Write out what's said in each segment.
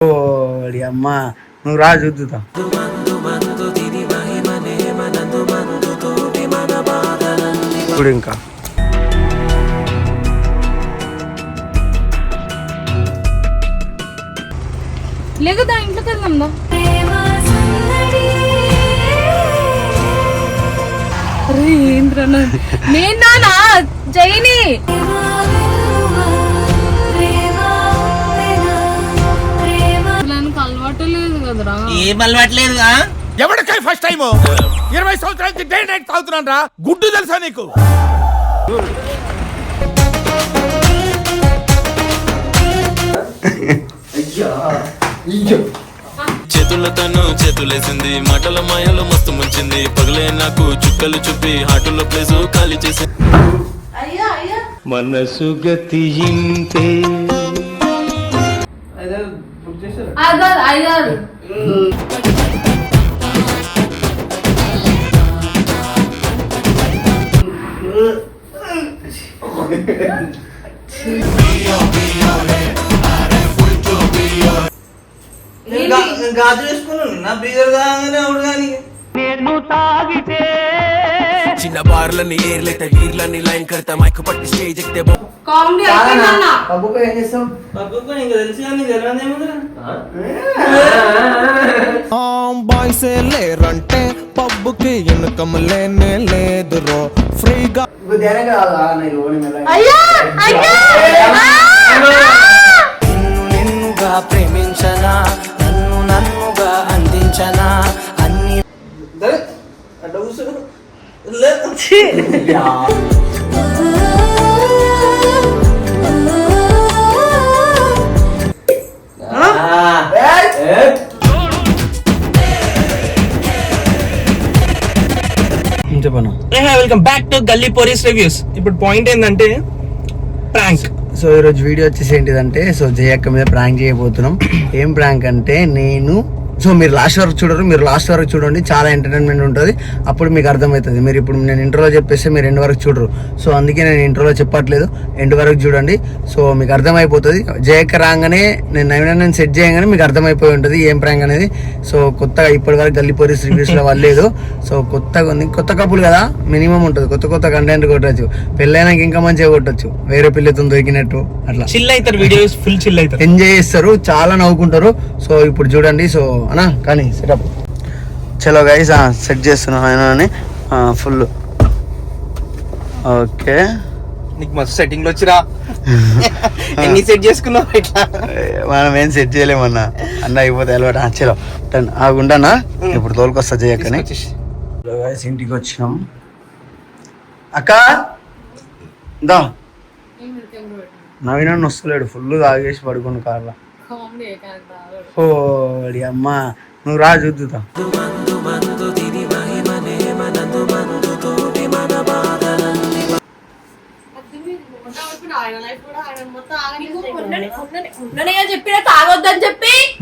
అమ్మా నువ్వు రా చూద్దుతా. ఇప్పుడు ఇంకా లేకదా ఇంట్లోకి వెళ్దాందా. అరే ఏంద్రా నేను నానా జైని అలవాటు లేదు కదరా. ఏం అలవాట్లేదు. ఎవరికై ఫస్ట్ టైం 20 సంవత్సరాలకి డే నైట్ తాగుతున్నాను రా. గుడ్డు తెలుసా నీకు? చేతులతోనూ చేతులేసింది, మాటల మాయలు మస్తు ముంచింది. పగలే నాకు చుక్కలు చూపి హాటులో ప్లేసు ఖాళీ చేసి మనసు గతి ఇంతే. గాజు వేసుకున్నాను నా బీదర్ కాగానే అవుడు కానీ నేను తాగితే చిన్న బార్లని ఏర్లైతే వీర్లని లైన్ కడతా మైక్ పట్టి స్టేజ్ ఎక్కితే పబ్బుకు ఏం చేస్తాం? పబ్బుకు ఇంకా తెలుసు కానీ తెలియదేముందిరా. బాయ్స్ లేరంటే పబ్బుకి ఇన్కమ్ లేనే లేదు రో ఫ్రీగా నిన్నుగా ప్రేమించనా, నన్ను నన్నుగా అందించనా అన్ని చెప్పను. వెల్కమ్ బ్యాక్ టు గల్లీ పోలీస్ రివ్యూస్. ఇప్పుడు పాయింట్ ఏంటంటే ప్రాంక్. సో ఈరోజు వీడియో వచ్చేసి ఏంటిదంటే, సో జయక్క మీద ప్రాంక్ చేయబోతున్నాం. ఏం ప్రాంక్ అంటే సో మీరు లాస్ట్ వరకు చూడండి, చాలా ఎంటర్టైన్మెంట్ ఉంటుంది. అప్పుడు మీకు అర్థమవుతుంది. మీరు ఇప్పుడు నేను ఇంట్రోలో చెప్పేస్తే మీరు ఎండ్ వరకు చూడరు. సో అందుకే నేను ఇంట్రోలో చెప్పట్లేదు, ఎండ్ వరకు చూడండి. సో మీకు అర్థమైపోతుంది. జయక్క రాగానే నేను సెట్ చేయగానే మీకు అర్థమైపోయి ఉంటుంది ఏం ప్రాంక్ అనేది. సో కొత్తగా ఇప్పటి వరకు గల్లీ పోలీస్ రివ్యూస్లో వాళ్ళలేదు. సో కొత్తగా ఉంది, కొత్త కపుల్ కదా, మినిమం ఉంటుంది. కొత్త కంటెంట్ కొట్టచ్చు, పెళ్ళైనాక ఇంకా మంచిగా కొట్టచ్చు, వేరే పిల్లతో దొరికినట్టు అట్లా చిల్ అవుతారు, వీడియోస్ ఫుల్ చిల్ అవుతారు, ఎంజాయ్ చేస్తారు, చాలా నవ్వుకుంటారు. సో ఇప్పుడు చూడండి. సో అన్నా కానీ సెటప్ చలో గైస్, సెట్ చేస్తున్నాను ఆయన ఫుల్. ఓకే, నీకు మస్తు సెట్టింగ్ వచ్చిరా. ఎన్ని సెట్ చేసుకున్నావు ఇట్లా? మనం ఏం సెట్ చేయలేమన్నా, అన్న అయిపోతే అలవాటు. చలో ఆగుంటానా, ఇప్పుడు తోలుకొస్తా చేయకని. గైస్ ఇంటికి వచ్చినాం. అక్క దా, నవీన వస్తలేడు, ఫుల్ తాగేసి పడుకుని కార్లో. ఓ అమ్మా నువ్వు రా చూద్దుతా.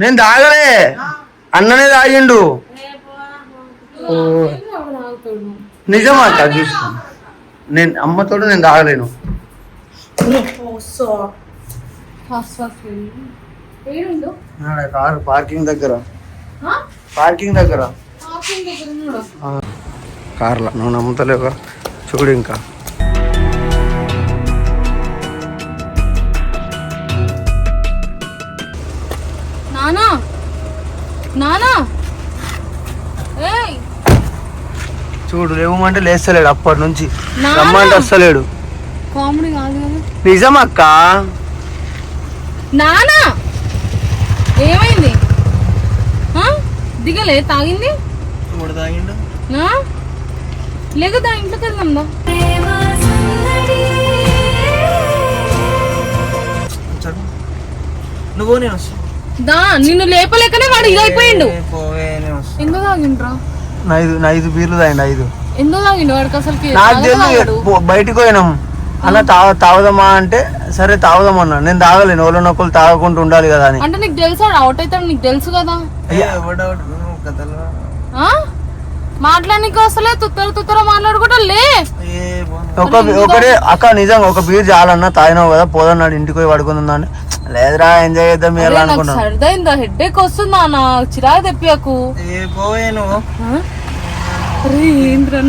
నేను తాగలే, అన్ననే తాగిండు. నిజమా అక్క, చూస్తాను నేను అమ్మతోడు, నేను తాగలేను. కారు పార్కింగ్ దగ్గర కార్లో. నువ్వు నమ్ముతలేవుగా, చూడు. ఇంకా చూడు, లేవమంటే లేస్తలేడు, అప్పటి నుంచి రమ్మంటే వస్తలేడు. కామెడీ కాదు కదా. నిజం అక్క. నానా ఏమైంది? దిగలే, తాగింది లేకదా ఇంట్లోకి వెళ్దాందా. నువ్వు నేను దా, నిన్ను లేపలేకనే వాడు ఇదైపోయిండు. ఎందుకు తాగిండ్రా? 5 బీర్లు తాగిండు. 5 ఎందుకు తాగిండు వాడికి అసలు? నాకు తెలియదు, బయటకు పోయినాం అన్న తాగుదామా అంటే సరే తాగుదామన్నా. నేను తాగలేను, ఎవరో నొక్కలు తాగకుండా ఉండాలి కదా అని. అంటే నీకు తెలుసా అవుట్ అవుతాడు, నీకు తెలుసు కదా. మాట్లాడడానికి వస్తలే, తుత్తర మాట్లాడుకుంటా లే. ఒకటే అక్క నిజంగా ఒక బీర్ చాలన్నా తాగినావు కదా, పోదన్నాడు ఇంటికి పోయి పడుకుందాన్ని. లేదురా ఎంజాయ్ చేద్దాం అరే, ఇలా నాకు అనుకున్నాను. సరదైందా, హెడ్ఏక్ వస్తుందా, నా చిరాకు తెప్పియకు. పోయాను అరే ఏంద్రా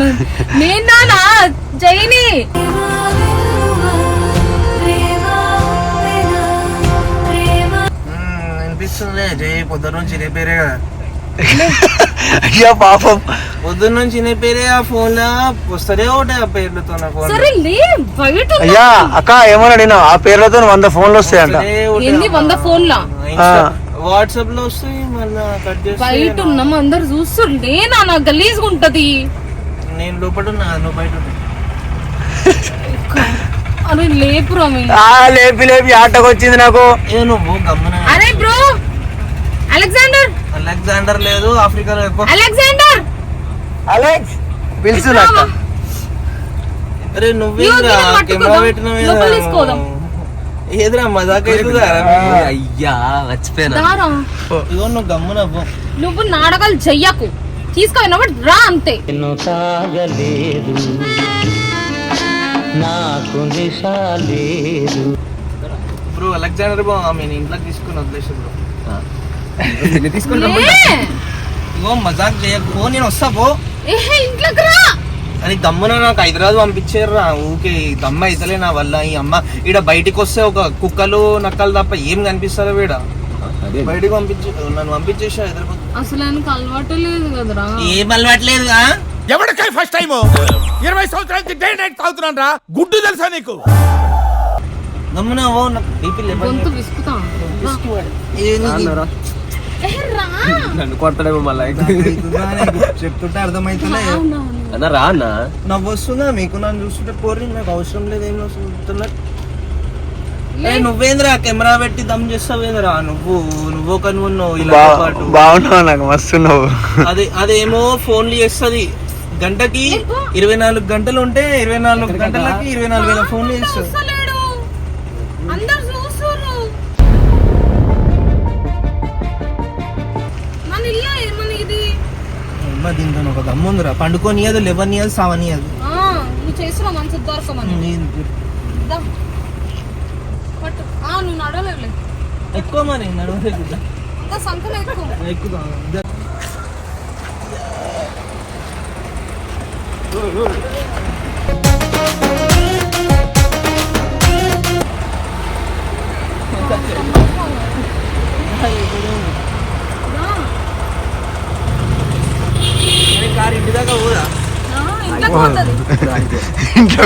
నేను నానా జైని అనిపిస్తుంది. జై పొద్దున్న నుంచి నీ పేరే కదా, అయ్యా పాపం. పొద్దున్న నుంచి నీ పేరే ఆ ఫోన్ లా వస్తూనే ఉంటాయి ఆ పేర్లతో నా ఫోన్. సరే లే, బయట ఉన్నా. అయ్యా అక్క ఏమన్నా అడిగినా ఆ పేర్లతో 100 ఫోన్లు వస్తాయంట. ఎన్ని 100 ఫోన్లా వాట్సాప్ లో వస్తాయి, మళ్ళీ కట్ చేసి బయట ఉన్నాం అందరు చూస్తుండే నా గలీజ్గా ఉంటది. నేను లోపల ఉన్నా, నువ్వు బయట ఉన్నా. అరే లేపురా మీరు. లేపి లేపి ఆటకు వచ్చింది నాకు. ఏ నువ్వు గమ్మున. అరే బ్రో అలెగ్జాండర్. అలెగ్జాండర్ లేదు, ఆఫ్రికాలో ఎక్కువ. అలెగ్జాండర్ అలెక్స్ పిలుచున్నాక. అరే నువ్వేంద్రా ఇదిగో దీన్ని కెమెరా పట్టుకుందాం, లోపల తీసుకోదాం. పెట్టిన ఏదిరా మజాక్ అవుతుందా? అయ్యా మర్చిపోయినా. దారా ఇగో నువ్వు గమ్మున పో. నువ్వు నాటకాలు చెయ్యకు, తీసుకుపోయినప్పుడు రా అంతే. బ్రో అలెగ్జాండర్ బో ఆమె ఇంట్లోకి తీసుకుని వదిలేసి బ్రో. లే. ఇగో మజాక్ చేయకు, పో నేను వస్తా పో. ఏహే, ఇంట్లోకి రా. అని గమ్మున నాకు హైదరాబాద్ పంపించారురా. ఊకే ఈ దమ్మ అయితలే నా వల్ల. ఈ అమ్మ ఈడ బయటికి వస్తే ఒక కుక్కలు నక్కలు తప్ప ఏం కనిపిస్తారో వీడ. బయటికి నన్ను పంపించేసి హైదరాబాద్. అసలు ఆయనకు అలవాటు లేదు కదరా. ఏం అలవాట్లేదుగా. ఎవరికై ఫస్ట్ టైం 20 సంవత్సరాల నుంచి డే నైట్ తాగుతున్నాను రా. గుడ్డు తెలుసా నీకు? గమ్మున ఓ నాకు బీపీ గొంతు విసుకుతా. ఏహే, రా. నన్ను కొడతాడేమో మళ్ళీ. చెప్తుంటే అర్థమైతలే. అన్న రా అన్న. నవ్వు వస్తుందా మీకు నన్ను చూస్తుంటే? పోరి నాకు అవసరం లేదు, ఏం వస్తున్నారు. నువ్వేంద్రా కెమెరా పెట్టి దమ్ చేస్తావేంద్రా? నువ్వు ఒక నువ్వు ఇలా పాటు బాగున్నావు, నాకు మస్తున్నావు. అదేమో ఫోన్లు చేస్తుంది. గంటకి 24 గంటలు ఉంటే 24 గంటలకి 24,000 ఫోన్లు చేస్తుంది. వస్తలేడు. అందరు చూస్తుర్రు. మన ఇల్లా ఏమని ఇది? అమ్మ దీంతో ఒక దమ్ముందిరా. పండుకోనియదు, లేవనియదు, సావనియదు. నువ్వు చేసిన మంచి దొరకమని దా. పట్టు. నువ్వు నడవలేవులే. ఎక్కువ మరి నడవలేదు. ఇంకా సంకలు ఎక్కువ. ఎక్కువ కారు ఇంటి దాకా ఊరా ఇంట్లోకి పోతుంది. ఇంట్లో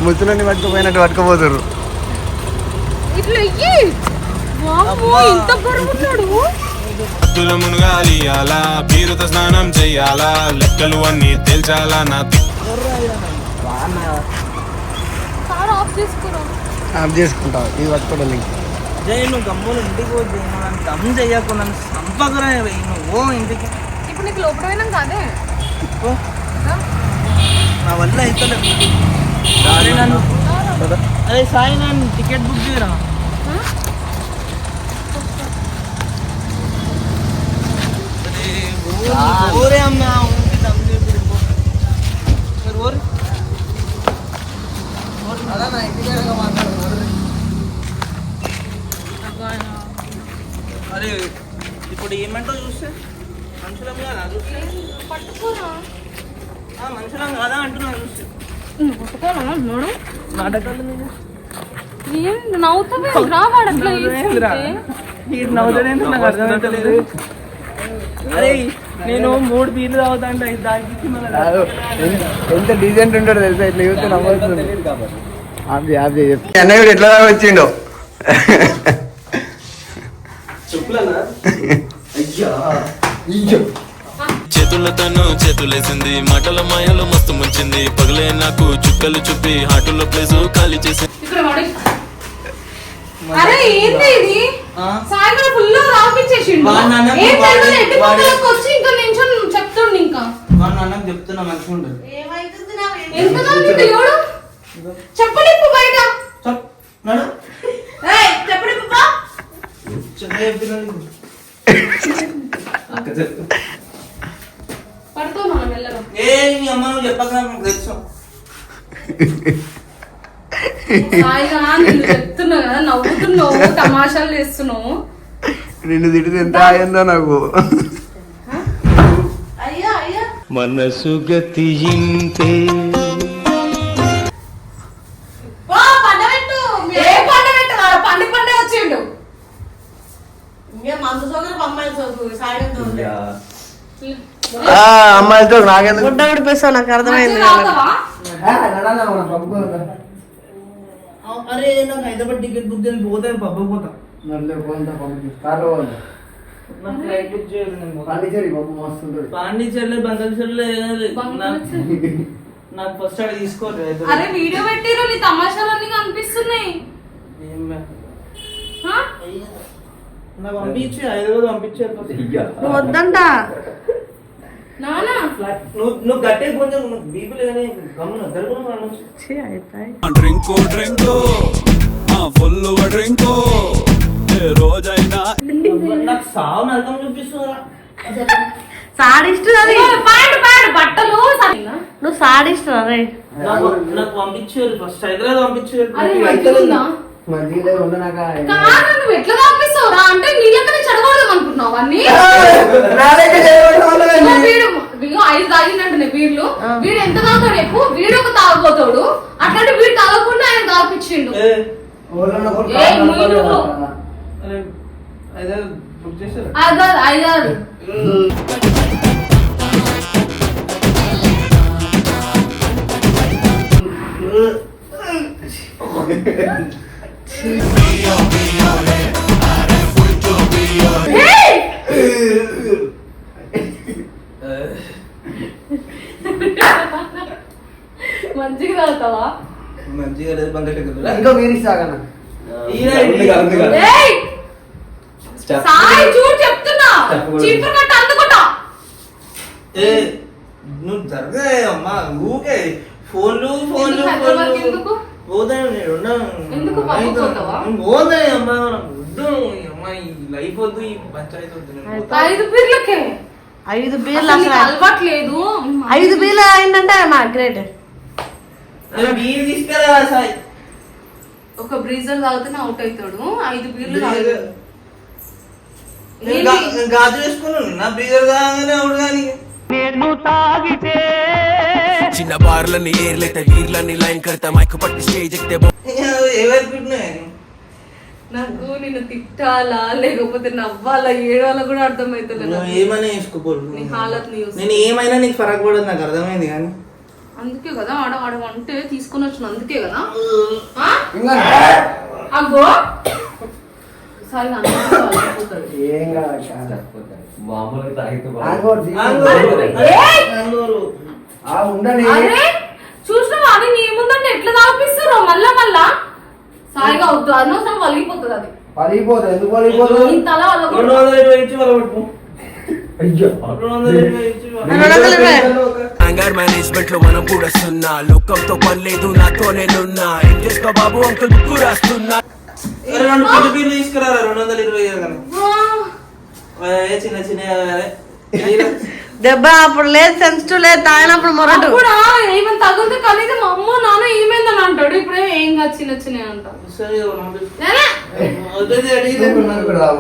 ముసలిని పట్టుకుపోయినట్టు పట్టుకుపోతారు. ఇట్లా ఎయ్యి. వామ్మో, ఇంత బరువున్నాడు. భక్తుల మునగాలి అలా, బీరుతో స్నానం చెయ్యాలా, లెక్కలు అన్ని తేల్చాలా నా కారు ఆఫ్ చేసుకురా. ఆఫ్ చేసుకుంటావు ఇది పట్టుకోవడం నీకు. జై నువ్వు గమ్ములు ఇంటికి పోతే నన్ను దమ్ చెయ్యకు, నన్ను సంపకరా నువ్వు ఇంటికి. ఇప్పుడు నీకు లోపల పోయినాం కాదే. నా వల్ల అవుతలే. అరే సాయి నన్ను టికెట్ బుక్ చేయరా. ఓరే అమ్మ దమ్ చేసి ఓరే అరే ఇప్పుడు ఏమంటావు చూస్తే? మనుషులం కాదా చూస్తే? పట్టుకోరా. మనుషులం కాదా అంటున్నాను చూస్తే. పట్టుకోరా అన్నాడు. నాటకాలు మీద ఏం నవ్వుతావే? రావాడు అట్లా చేస్తుంటే. నాకు అర్థమవుతలేదు. అరే నేను 3 బీర్లు తాగుతా అంటే దానికి ఎంత డీసెంట్ ఉంటాడు తెలుసా, ఇట్లా యూత్ నవ్వుతుంది. అన్నయ్య ఎట్లా వచ్చిండో. చేతులతోనూ చేతులేసింది, మాటల మాయలు మస్తు ముంచింది, పగలే నాకు చుక్కలు చూపి హాటులో ప్లేసు ఖాళీ చేసింది. ఇక్కడ పడే. అరే ఏంది ఇది? సాయంత్రం ఫుల్ రాపించేసిండు. ఏం తెలియదు, ఎట్టి పొద్దులకు వచ్చి ఇంకా నించొని చెప్తుండు. ఇంకా నాన్నకు చెప్తున్నా మంచిగా ఉండదు. ఎంత దొరికింది ఎవడు? చెప్పనిప్పు బయట. నడు చెప్పనిప్పు. సాయిగా నేను చెప్తున్నా కదా, నవ్వుతున్నావు, తమాషాలు చేస్తున్నావు. నిన్ను తిడితే ఎంత అయిందో నాకు. అయ్యా అయ్యా మనసు గతి ఇంతే పండబెట్టు. ఏ పండబెట్టు? పండే వచ్చిండు. అమ్మాయితో నాకెందుకు గుడ్డ ఉడిపిస్తావు, నాకు అర్థమైంది. అరే నాకు హైదరాబాద్ టికెట్ బుక్ చేసి పోతే పబ్బకు పోతా. నాకు ఫ్లైట్ బుక్ చేయాలి. పాండిచేర్లే బంగాళచేర్లే నాకు ఫస్ట్ అక్కడ తీసుకోరు. అరే వీడియో పెట్టిరు, నీ తమాషాలన్నీ కనిపిస్తున్నాయి. నాకు పంపించి హైదరాబాద్ పంపించారు. నువ్వు వద్దంట. నానా నువ్వు గట్టే కొంచెం బీపీ లేదని గమ్మున జరుగుతున్నా. డ్రింకో డ్రింకో ఫుల్ డ్రింకో రోజైనా నాకు సావు నరకం చూపిస్తున్నా. సాడిస్ట్ అది. బట్టలు నువ్వు సాడిస్ట్ అరే. నాకు పంపించారు ఫస్ట్ హైదరాబాద్ పంపించారు. మంచిగా ఉండు నాకు. కాదు నువ్వు ఎట్లా తాపిస్తావురా? అంటే నీ లెక్కనే చెడగొడదాం అనుకుంటున్నావు అన్ని. వీడు 5 తాగిందంటే వీళ్ళు వీడు ఎంత తాగుతాడు ఎక్కువ, వీడు ఒక తాగబోతాడు. అట్లాంటి వీడు తాగకుండా ఆయన తాగిపించిండు. బుక్ చేశారు. ఐదారు మంచిగా తాగుతావా? మంచిగా లేదు బంగారు ఇంకా మీరు ఇస్తాగన్నా. సాయి చూడు చెప్తున్నా, చీపురు కట్ట అందుకుంటా. నువ్వు జరగా అమ్మా ఊకే ఫోన్లు ఫోన్లు ఎందుకు పోతాయి. ఎందుకు పప్పుకోతావా? పోతాయి అమ్మా, వద్దు అమ్మా, ఈ లైఫ్ వద్దు, ఈ పంచాయతీ వద్దు. 5 బీర్లకే 5 బీర్లు అసలు అసలు అలవాట్లేదు. 5 బీర్లు అయిందంటే మా గ్రేట్. బీర్ తీసుకురా సాయి. ఒక బ్రీజర్ తాగితేనే అవుట్ అవుతాడు. 5 బీర్లు గాజు వేసుకున్నాను నా బ్రీజర్ తాగానే అవుడు. కానీ చిన్న బార్లని ఏర్లైతే వీర్లని లైన్ కడతా మైక్ పట్టి స్టేజ్ ఎక్కితే ఎవరుకుంటున్నాయి. నాకు నిన్ను తిట్టాలా లేకపోతే నవ్వాలా ఏడవాలా కూడా అర్థమవుతుంది. నువ్వు ఏమైనా వేసుకోకూడదు. నీ హాలత్ ని చూస్తే. నేను ఏమైనా నీకు ఫరక్ పడదు, నాకు అర్థమైంది. కానీ అందుకే కదా ఆడ అంటే తీసుకొని వచ్చిన, అందుకే కదా. అగ్గో సాయి ఏం కాదు. మామూలుగా తాగితే ఉండని చూసినావా అని నీ ముందంటే ఎట్లా తాపిస్తారో మళ్ళా మళ్ళా. సాయిగా వద్దు, అనవసరం వలిగిపోతుంది. అది పలిగిపోతుంది. ఎందుకు పలిగిపోతుంది? నీ తల వల్ల 220 ఇచ్చి వాళ్ళ పట్టుకో. అయ్యో 220 ఇచ్చి యాంగర్ మేనేజ్మెంట్ లో మనం కూడా వస్తున్నా. లోకంతో పని లేదు, నాతో నేనున్నా. ఏం చేస్తా బాబు అంకుల్ బుక్ రాస్తున్నా. 2 బీర్లు తీసుకురారా 220 కానీ చిన్న చిన్న దెబ్బ అప్పుడు లేదు, సెన్సిటివ్ లేదు, తాగినప్పుడు మొరటు. కూడా ఏమైనా తగిలితే కనీసం అమ్మో నాన్న ఏమైందని అంటాడు. ఇప్పుడే ఏం కాదు చిన్న చిన్న అంటాడు.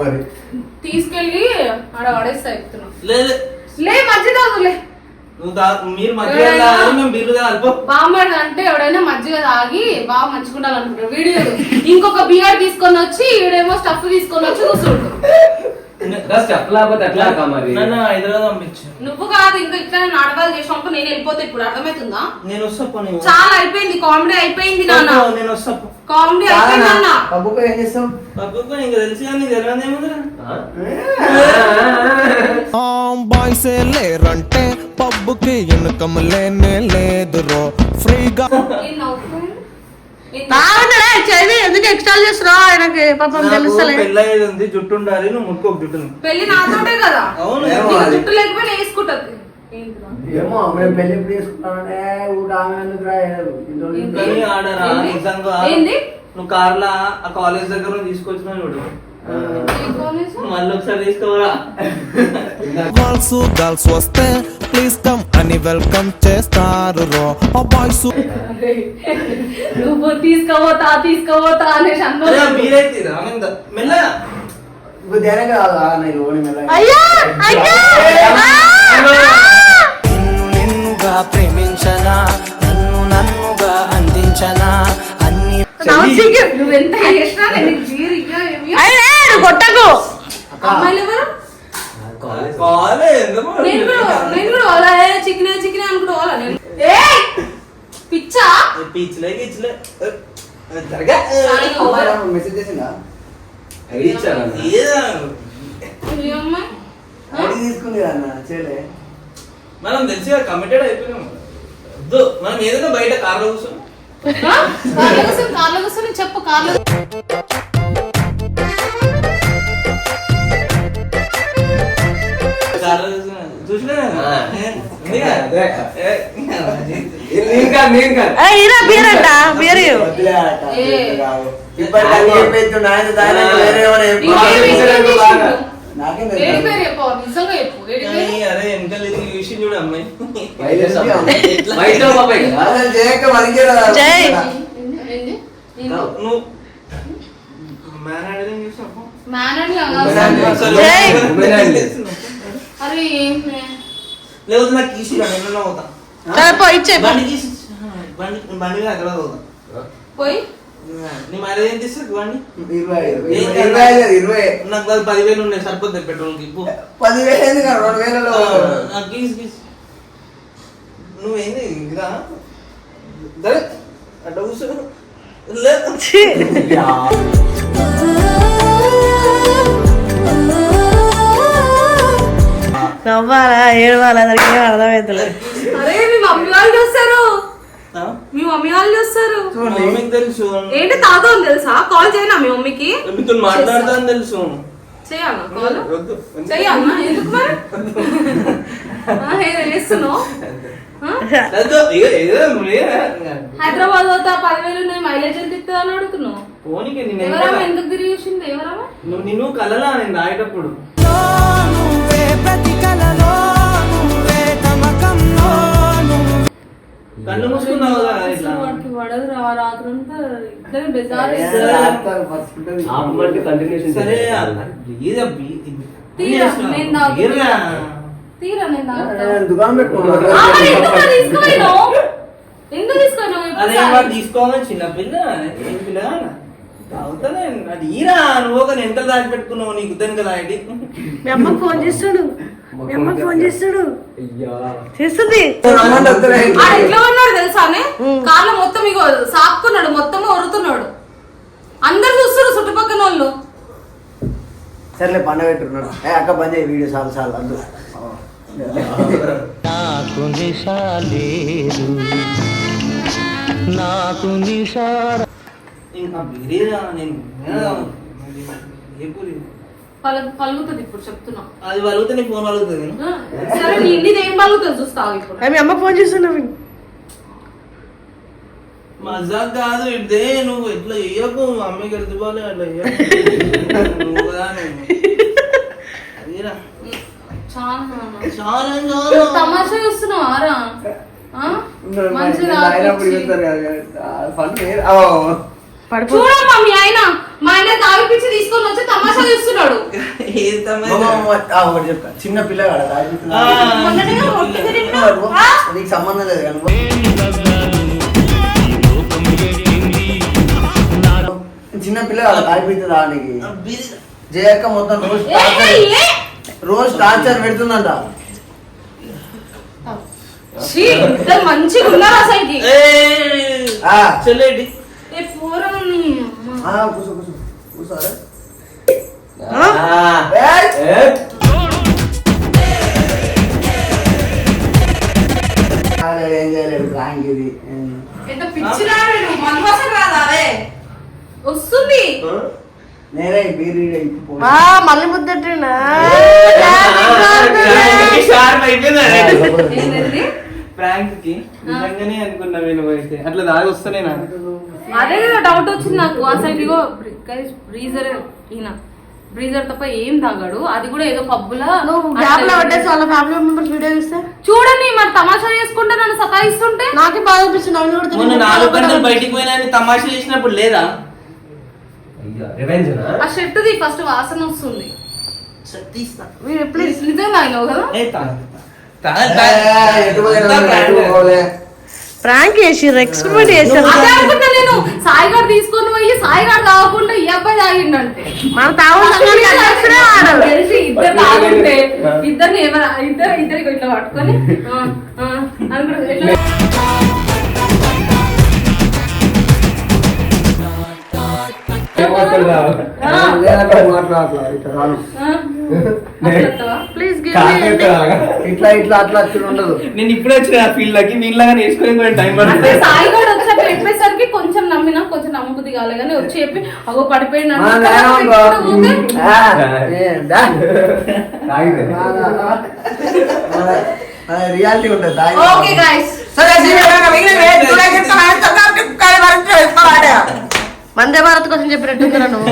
మరి తీసుకెళ్ళి ఆడ పడేస్తా చెప్తున్నా. లేదు లే మధ్య తాగులే. మీరు మధ్య మేము బీర్లు తాగిపో. బామ్మడు అంటే ఎవడైనా మజ్జిగ తాగి బాగా మంచుకుంటారనుకుంటారు. వీడియో ఇంకొక బియర్ తీసుకొని వచ్చి ఈడేమో స్టఫ్ తీసుకొని వచ్చి కూర్చుంటారు. హైదరాబాద్ పంపించు. నువ్వు కాదు ఇంకా ఇట్లా నాటకాలు చేసినప్పుడు నేను వెళ్ళిపోతే ఇప్పుడు అర్థమవుతుందా? నేను వస్తా. చాలా అయిపోయింది, కామెడీ అయిపోయింది నాన్న. నేను వస్తా. కామెడీ అయిపోయింది అన్న. పబ్బుకు ఏం చేస్తాం? పబ్బుకు ఇంకా తెలిసి కానీ తెలియదేముందిరా. బాయ్సే లేరంటే పబ్బుకి ఇన్కమ్ లేనే లేదు రో. ఫ్రీగా ఏం నవ్వుతున్నావు? తాగండి చదివి ఎందుకు ఎక్స్ట్రా చేస్తున్నావు? ఆయనకి పాపం తెలుస్తలే. పెళ్ళయ్యేది ఉంది, జుట్టు ఉండాలి, నువ్వు ముక్కు ఒక జుట్టు. పెళ్లి నాతోటే కదా. అవును నీకు జుట్టు లేకపోయినా వేసుకుంటది. ఏమో మేము పెళ్లి ఎప్పుడు చేసుకుంటామంటే ఆమె ఎందుకు రాయలేదు. కానీ ఆడరా నిజంగా ఏంది? నువ్వు కార్లా ఆ కాలేజ్ దగ్గర తీసుకొచ్చినా చూడు, ఏ కాలేజ్? మళ్ళీ ఒకసారి తీసుకోరా. గర్ల్స్ వస్తే ప్లీజ్ కమ్ అని వెల్కమ్ చేస్తారు రో బాయ్స్. నువ్వు తీసుకోపోతా అనేసి అన్నావు. మీరైతే ఆనంద మెల్లగా ఇప్పుడు ధ్యానం కాదు నేను ఓని మెల్లగా. అయ్యా అయ్యా నిన్నుగా ప్రేమించనా నన్ను నన్నుగా అందించనా అన్ని నువ్వెంత చేసినా నేను జీరు కొట్టకు. అమ్మాయిలు ఎవరు? నేను కూడా ఓలా చికెన్ అనుకుంటా ఓలా నేను. ఏయ్ పిచ్చా పీచ్లే గిచ్లే జరగా మెసేజ్ చేసిందా? ఐడి ఇచ్చాను ఏదా ఈ అమ్మాయి ఐడి తీసుకుంది కదా చేయలే. మనం తెలిసి కమిటెడ్ అయిపోయినాం. వద్దు మనం ఏదైనా బయట కార్లో కూర్చొని కార్లో కూర్చొని చెప్పు కార్లో చూసినా ఇరా బీర్ అంట బీర్ ఇప్పటి చెప్పేస్తున్నా ఆయన దాని వేరే ఏమైనా నాకేం ఏడి తెలుసు. పేరు చెప్పు నిజంగా చెప్పు ఏడి పేరు? అరే వెనకాల చూసి చూడు అమ్మాయి వైట్ బాబాయ్ కదా అసలు చేయక మనకే రాదు. జై. ఏంది? నువ్వు మ్యాన్ అడిగిన చూసావు మ్యాన్ అని జై. అరే ఏం లేదు నాకు తీసి నేను అవుతా సరే పో ఇచ్చే బండి తీసి బండి హైదరాబాద్ అవుతా పోయి నీ మైలేజ్ ఏం తీస్తారు బండి 20 నాకు అది 10,000 ఉన్నాయి సరిపోతుంది పెట్రోల్ కి 10,000 ఎందుకు 2,000లో నాకు గీస్ నువ్వేంది ఇంకా అట్ట కూర్చో నవ్వాలా ఏడవాలా దానికి ఏం అర్థమవుతలేదు. అరే మీ మమ్మీ వాళ్ళు చూస్తారు మీ మమ్మీ వాళ్ళు చూస్తారు మమ్మీకి తెలుసు ఏంటి తాగుతావు తెలుసా కాల్ చేయనా మీ మమ్మీకి మీతో మాట్లాడతాను తెలుసు చెయ్యాలా కాల్ చెయ్యాలా ఎందుకు మరి ఏదో చేస్తున్నావు హైదరాబాద్ పోతా 10,000 ఉన్నాయి మైలేజ్ ఎంత ఇస్తా అని అడుగుతున్నావు పోనీకి ఎవరమ్మా ఎందుకు తిరిగి చూసింది ఎవరమ్మా నిన్ను కలలా నేను రాయేటప్పుడు కళ్ళు మూసుకున్నావు కదా ఇట్లా వాడికి పడదు రాత్రంతా ఇద్దరు బెజారు ఆపమంటే కంటిన్యూషన్ సరే తీరా నేను తాగుతా. తీరా నేను తాగుతా. దుకాణం పెట్టుకున్నాను. మరి ఎందుకు మరి తీసుకోలేను? ఎందుకు తీసుకోను అదే వాడు తీసుకోవాలని చిన్న పిల్ల ఏం పిల్ల తాగుతానే అది ఈరా నువ్వు ఒక ఎంత దాచి పెట్టుకున్నావు నీకు ఉద్దని కదా ఐడి మీ అమ్మకి ఫోన్ చేస్తాడు మీ అమ్మకి ఫోన్ చేస్తాడు చేస్తుంది. రమ్మంటే వస్తలే. ఆడు ఎట్లా ఉన్నాడు తెలుసానే కాళ్ళ మొత్తం ఇగో సాక్కున్నాడు మొత్తం ఒరుతున్నాడు అందరు చూస్తారు చుట్టుపక్కల వాళ్ళు సర్లే పండగ పెట్టుకున్నాడు. అక్క బంద్ చేయి వీడియో చాలు చాలు అందు నాకు నిశా లేదు నాకు నిశా ఇంకా బిర్యానీ నేను ఏ పూరి పలుగుతుంది ఇప్పుడు చెప్తున్నా అది వలుగుతే నీ ఫోన్ వలుగుతుంది నేను సరే నీదేం పలుగుతుంది చూస్తావు ఇప్పుడు మీ అమ్మకి ఫోన్ చేస్తున్నావు మజాక్ కాదు ఇదే నువ్వు ఇట్లా చెయ్యకు అమ్మకి ఎడుతుకోవాలి అట్లా చెయ్యకు నువ్వు కదా అదిరా చాలా తమాషా చూస్తున్నావు ఆరా మంచిగా చూడమ్మా మీ ఆయన మా ఆయన తాగిపిచ్చి తీసుకొని వచ్చి తమాషా చూస్తున్నాడు ఏది చెప్తా చిన్న పిల్లగాడ మొన్నటిగా రొట్టె తిరిగినావు. ఆ? నీకు సంబంధం లేదు కానీ చిన్న పిల్లగాడ తాగిపిస్తుంది దానికి జయక్క మొత్తం రోజు టార్చర్ పెడుతుందంట. ఛీ, ఇద్దరు మంచిగా ఉన్నారు అసలుకి చెల్లేటి ఏ పూరని అమ్మ. కూర్చో కూర్చో కూర్చోరా ఏం చేయలేదు ప్రాంక్ ఇది. ఎంత పిచ్చిరాడు మనవాసం రాదా అదే వస్తుంది నేనే బీరీ మళ్ళీ ముద్దట్టినా ఏంటండి ప్రాంక్ కి నిజంగానే అనుకున్నా నేను అయితే అట్లా దాగి వస్తానే నాకు అదే డౌట్ వచ్చింది నాకు ఆ సైడ్ ఇగో రీజర్ ఈయన బ్రీజర్ తప్ప ఏం తాగాడు. అది కూడా ఏదో పబ్బులా నువ్వు గ్యాప్ లో పట్టేసి వాళ్ళ ఫ్యామిలీ మెంబర్స్ వీడియో చూస్తే చూడండి. మరి తమాషా చేసుకుంటే నన్ను సతాయిస్తుంటే నాకే బాధ అనిపిస్తుంది. అవి కూడా మొన్న 4 గంటలు బయటికి పోయినా తమాషా చేసినప్పుడు లేదా? ఆ షర్టుది ఫస్ట్ వాసన వస్తుంది. ప్లీజ్ నిజంగా అయినావు కదా. ప్రాంక్ చేసిర్రు, ఎక్స్పెరిమెంట్ చేశారు. అదే అనుకుంటా నేను. సాయి గారు తీసుకొని పోయి సాయి గారు తాగకుండా ఈ అబ్బాయి తాగిండంటే మన తెలిసి ఇద్దరు తాగుంటే ఇద్దరిని ఇద్దరికి ఇట్లా పట్టుకొని అనుకుంటా ప్లీజ్ ఇట్లా ఇట్లా అట్లా అట్లా ఉండదు. నేను ఇప్పుడే వచ్చిన ఫీల్డ్ లకి నీళ్ళగా నేర్చుకునే టైం పడుతుంది. సాయి గారు వచ్చాక చెప్పేసరికి కొంచెం నమ్మినా కొంచెం నమ్మబుద్ధి కాలే కానీ వచ్చి చెప్పి అగో పడిపోయినా రియాలిటీ ఉంటుంది. ఓకే గైస్ వందే భారత్ కోసం చెప్పినట్టు నువ్వు